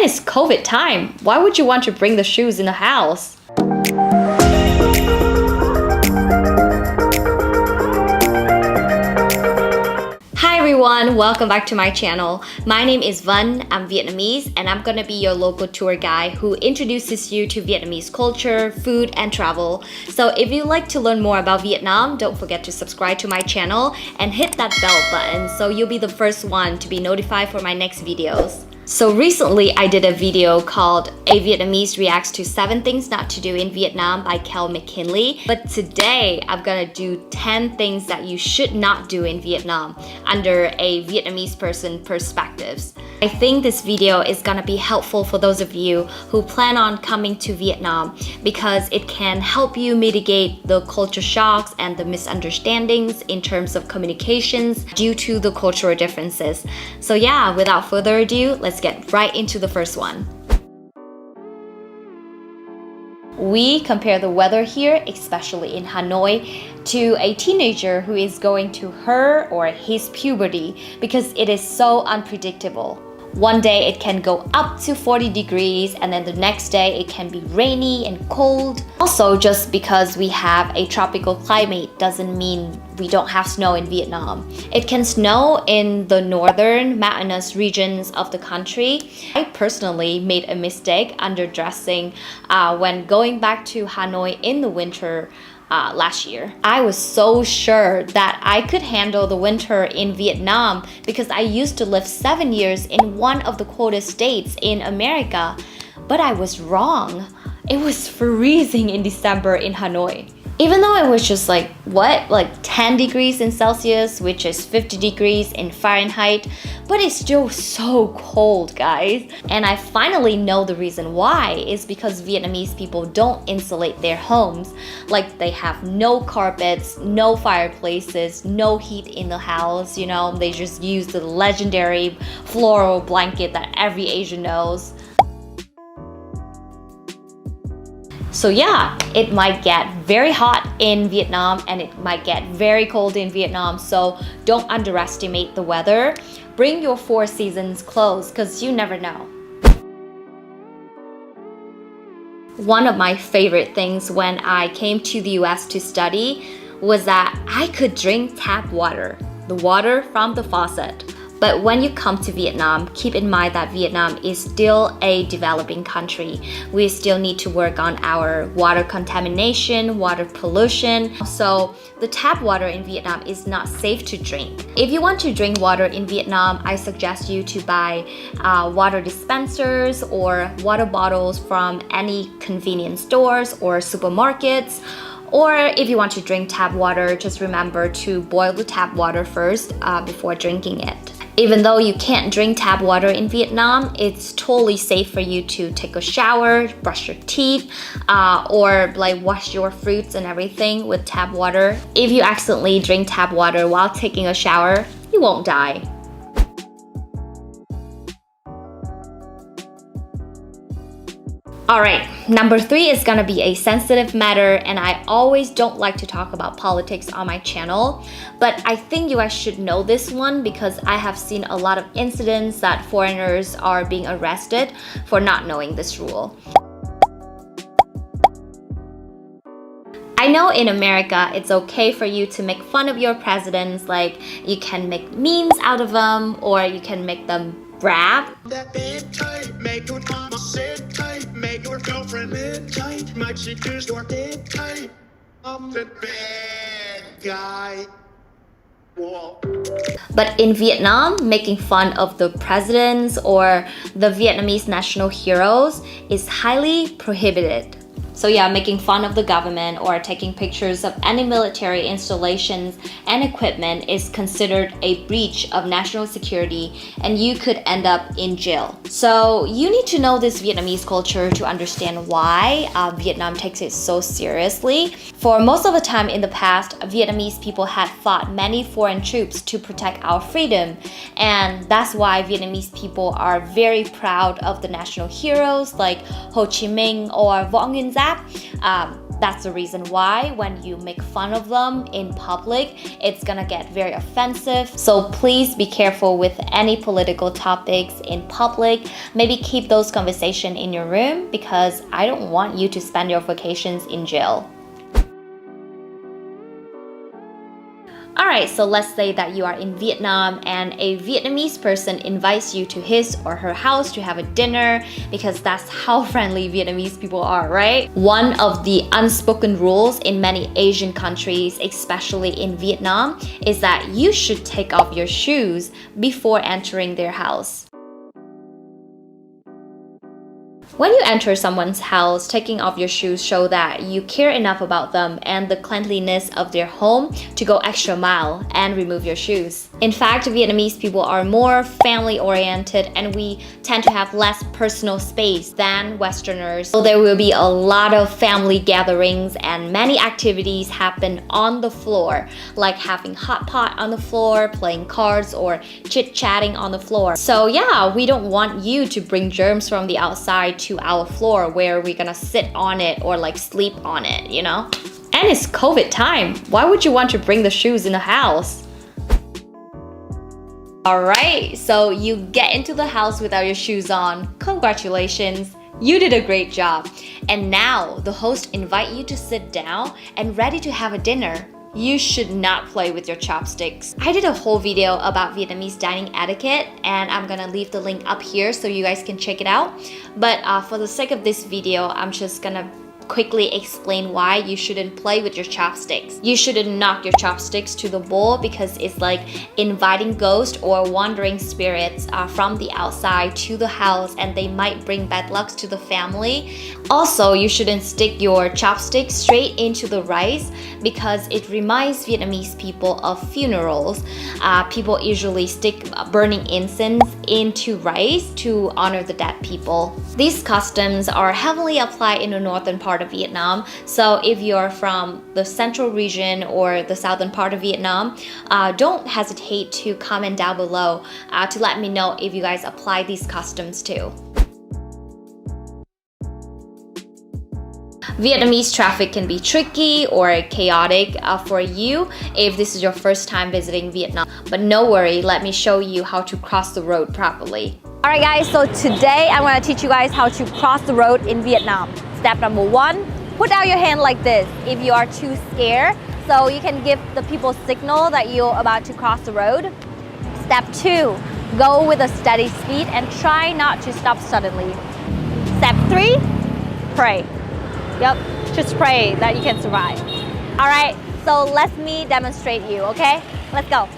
it's COVID time. Why would you want to bring the shoes in the house? Hi everyone, welcome back to my channel. My name is Vân, I'm Vietnamese, and I'm gonna be your local tour guide who introduces you to Vietnamese culture, food, and travel. So if you'd like to learn more about Vietnam, don't forget to subscribe to my channel and hit that bell button so you'll be the first one to be notified for my next videos. So recently I did a video called A Vietnamese Reacts to 7 Things Not to Do in Vietnam by Kel McKinley. But today I'm gonna do 10 things that you should not do in Vietnam under a Vietnamese person perspectives. I think this video is gonna be helpful for those of you who plan on coming to Vietnam because it can help you mitigate the culture shocks and the misunderstandings in terms of communications due to the cultural differences. So yeah, without further ado, let's get right into the first one. We compare the weather here, especially in Hanoi, to a teenager who is going to her or his puberty because it is so unpredictable. One day it can go up to 40 degrees and then the next day it can be rainy and cold. Also, just because we have a tropical climate doesn't mean we don't have snow in Vietnam. It can snow in the northern mountainous regions of the country. I personally made a mistake underdressing when going back to Hanoi in the winter last year. I was so sure that I could handle the winter in Vietnam because I used to live 7 years in one of the coldest states in America, but I was wrong. It was freezing in December in Hanoi. Even though it was just like 10 degrees in Celsius, which is 50 degrees in Fahrenheit, but it's still so cold, guys. And I finally know the reason why is because Vietnamese people don't insulate their homes. Like they have no carpets, no fireplaces, no heat in the house, you know, they just use the legendary floral blanket that every Asian knows. So yeah, it might get very hot in Vietnam and it might get very cold in Vietnam, so don't underestimate the weather. Bring your 4 seasons clothes because you never know. One of my favorite things when I came to the US to study was that I could drink tap water, the water from the faucet. But when you come to Vietnam, keep in mind that Vietnam is still a developing country. We still need to work on our water contamination, water pollution. So the tap water in Vietnam is not safe to drink. If you want to drink water in Vietnam, I suggest you to buy water dispensers or water bottles from any convenience stores or supermarkets. Or if you want to drink tap water, just remember to boil the tap water first before drinking it. Even though you can't drink tap water in Vietnam, it's totally safe for you to take a shower, brush your teeth, or like wash your fruits and everything with tap water. If you accidentally drink tap water while taking a shower, you won't die. Alright, number 3 is gonna be a sensitive matter, and I always don't like to talk about politics on my channel, but I think you guys should know this one because I have seen a lot of incidents that foreigners are being arrested for not knowing this rule. I know in America it's okay for you to make fun of your presidents, like you can make memes out of them or you can make them rap. That big tight, make your mama sit tight, make your girlfriend live tight, might she choose your dick tight. I'm the bad guy. Whoa. But in Vietnam, making fun of the presidents or the Vietnamese national heroes is highly prohibited. So yeah, making fun of the government or taking pictures of any military installations and equipment is considered a breach of national security and you could end up in jail. So you need to know this Vietnamese culture to understand why Vietnam takes it so seriously. For most of the time in the past, Vietnamese people had fought many foreign troops to protect our freedom, and that's why Vietnamese people are very proud of the national heroes like Ho Chi Minh or Vo Nguyen Giáp. That's the reason why when you make fun of them in public, it's gonna get very offensive. So please be careful with any political topics in public. Maybe keep those conversations in your room because I don't want you to spend your vacations in jail. Alright, so let's say that you are in Vietnam and a Vietnamese person invites you to his or her house to have a dinner because that's how friendly Vietnamese people are, right? One of the unspoken rules in many Asian countries, especially in Vietnam, is that you should take off your shoes before entering their house. When you enter someone's house, taking off your shoes shows that you care enough about them and the cleanliness of their home to go extra mile and remove your shoes. In fact, Vietnamese people are more family-oriented and we tend to have less personal space than Westerners. So there will be a lot of family gatherings and many activities happen on the floor, like having hot pot on the floor, playing cards, or chit-chatting on the floor. So yeah, we don't want you to bring germs from the outside to our floor where we're gonna sit on it or like sleep on it, you know? And it's COVID time. Why would you want to bring the shoes in the house? Alright, so you get into the house without your shoes on. Congratulations, you did a great job. And now the host invite you to sit down and ready to have a dinner. You should not play with your chopsticks. I did a whole video about Vietnamese dining etiquette and I'm gonna leave the link up here so you guys can check it out. But for the sake of this video, I'm just gonna quickly explain why you shouldn't play with your chopsticks. You shouldn't knock your chopsticks to the bowl because it's like inviting ghosts or wandering spirits from the outside to the house and they might bring bad luck to the family. Also, you shouldn't stick your chopsticks straight into the rice because it reminds Vietnamese people of funerals. People usually stick burning incense into rice to honor the dead people. These customs are heavily applied in the northern part of Vietnam. So if you're from the central region or the southern part of Vietnam, don't hesitate to comment down below to let me know if you guys apply these customs too. Vietnamese traffic can be tricky or chaotic for you if this is your first time visiting Vietnam. But no worry, let me show you how to cross the road properly. Alright guys, so today I'm going to teach you guys how to cross the road in Vietnam. Step number 1, put out your hand like this if you are too scared. So you can give the people signal that you're about to cross the road. Step 2, go with a steady speed and try not to stop suddenly. Step 3, pray. Yep, just pray that you can survive. Alright, so let me demonstrate you, okay? Let's go.